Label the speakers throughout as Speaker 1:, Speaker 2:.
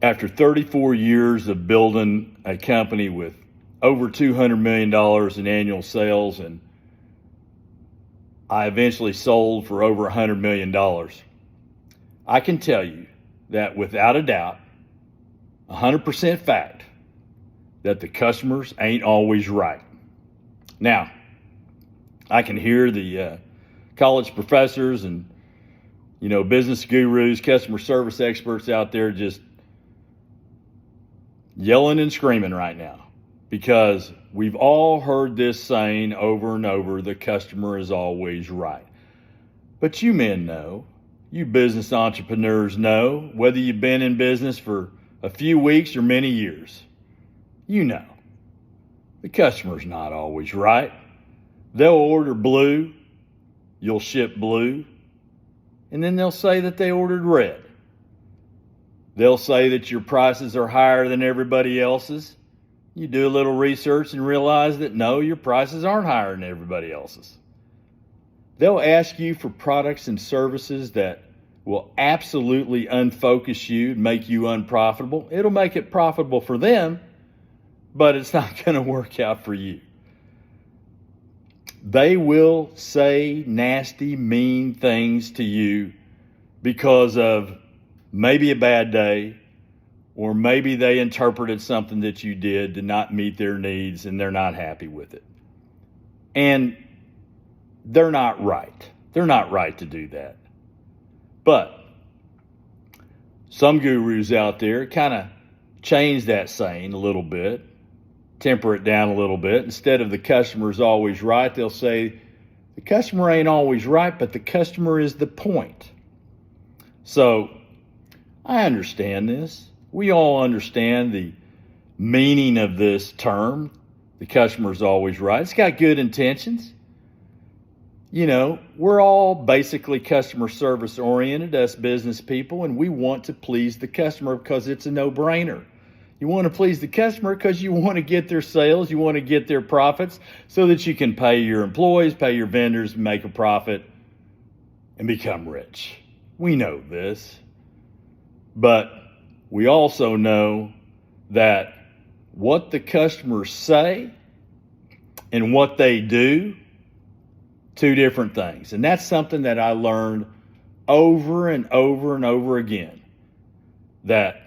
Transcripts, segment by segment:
Speaker 1: After 34 years of building a company with over $200 million in annual sales, and I eventually sold for over $100 million, I can tell you that without a doubt, 100% fact, that the customers ain't always right. Now, I can hear the college professors and business gurus, customer service experts out there just yelling and screaming right now, because we've all heard this saying over and over: the customer is always right. But you men know, you business entrepreneurs know, whether you've been in business for a few weeks or many years, you know, the customer's not always right. They'll order blue, you'll ship blue, and then they'll say that they ordered red. They'll say that your prices are higher than everybody else's. You do a little research and realize that no, your prices aren't higher than everybody else's. They'll ask you for products and services that will absolutely unfocus you, make you unprofitable. It'll make it profitable for them, but it's not going to work out for you. They will say nasty, mean things to you because of maybe a bad day, or maybe they interpreted something that you did to not meet their needs and they're not happy with it. And they're not right. They're not right to do that. But some gurus out there kind of change that saying a little bit, temper it down a little bit. Instead of the customer's always right, they'll say the customer ain't always right, but the customer is the point. So I understand this. We all understand the meaning of this term. The customer's always right. It's got good intentions. We're all basically customer service oriented, us business people, and we want to please the customer because it's a no-brainer. You want to please the customer because you want to get their sales, you want to get their profits so that you can pay your employees, pay your vendors, make a profit, and become rich. We know this. But we also know that what the customers say and what they do, two different things. And that's something that I learned over and over and over again, that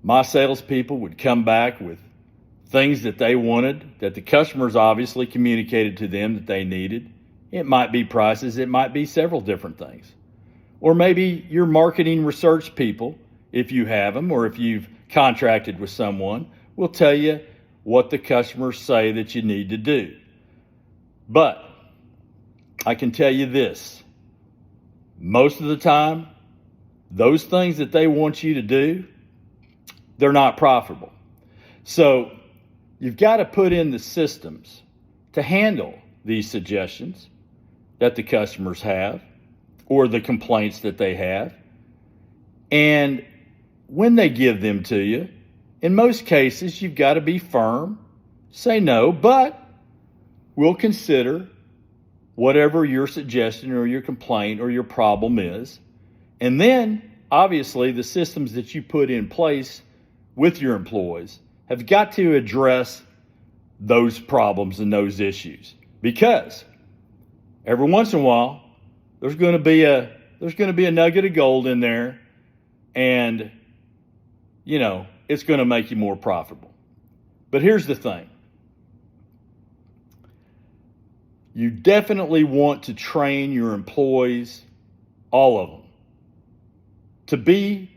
Speaker 1: my salespeople would come back with things that they wanted, that the customers obviously communicated to them that they needed. It might be prices, it might be several different things. Or maybe your marketing research people, if you have them, or if you've contracted with someone, will tell you what the customers say that you need to do. But I can tell you this: most of the time, those things that they want you to do, they're not profitable. So you've got to put in the systems to handle these suggestions that the customers have, or the complaints that they have. And when they give them to you, in most cases, you've got to be firm, say no, but we'll consider whatever your suggestion or your complaint or your problem is. And then, obviously, the systems that you put in place with your employees have got to address those problems and those issues. Because every once in a while, there's going to be a nugget of gold in there, and it's going to make you more profitable. But here's the thing: you definitely want to train your employees, all of them, to be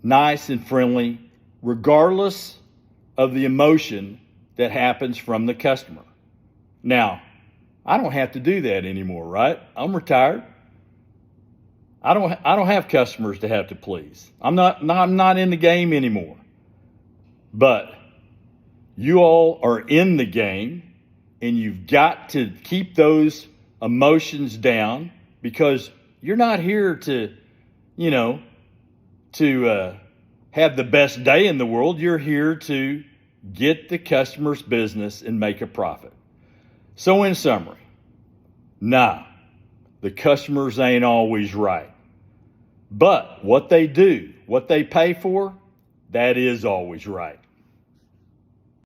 Speaker 1: nice and friendly, regardless of the emotion that happens from the customer. Now, I don't have to do that anymore, right? I'm retired. I don't have customers to have to please. I'm not in the game anymore. But you all are in the game, and you've got to keep those emotions down, because you're not here to have the best day in the world. You're here to get the customer's business and make a profit. So in summary, nah, the customers ain't always right. But what they do, what they pay for, that is always right.